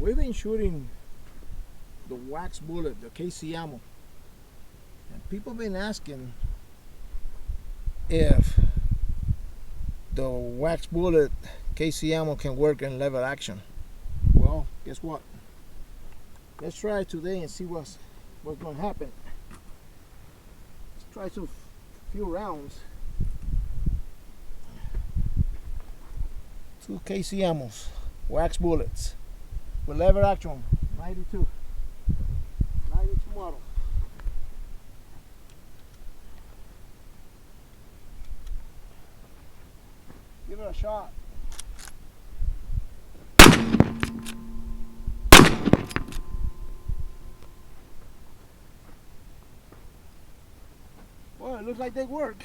We've been shooting the wax bullet, the KC ammo, and people have been asking if the wax bullet KC ammo can work in lever action. Well, guess what? Let's try it today and see what's going to happen. Let's try some few rounds. 2 KC ammos, wax bullets with lever action, 92 model. Give it a shot. Well, it looks like they work.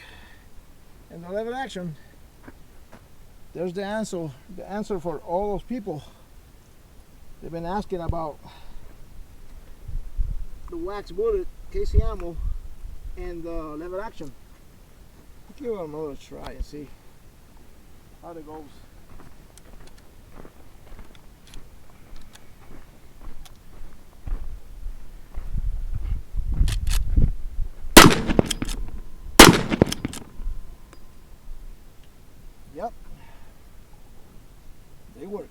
And the lever action. There's the answer for all those people. They've been asking about the wax bullet, KC ammo, and the lever action. Let's give it another try and see how it goes. Yep, they work.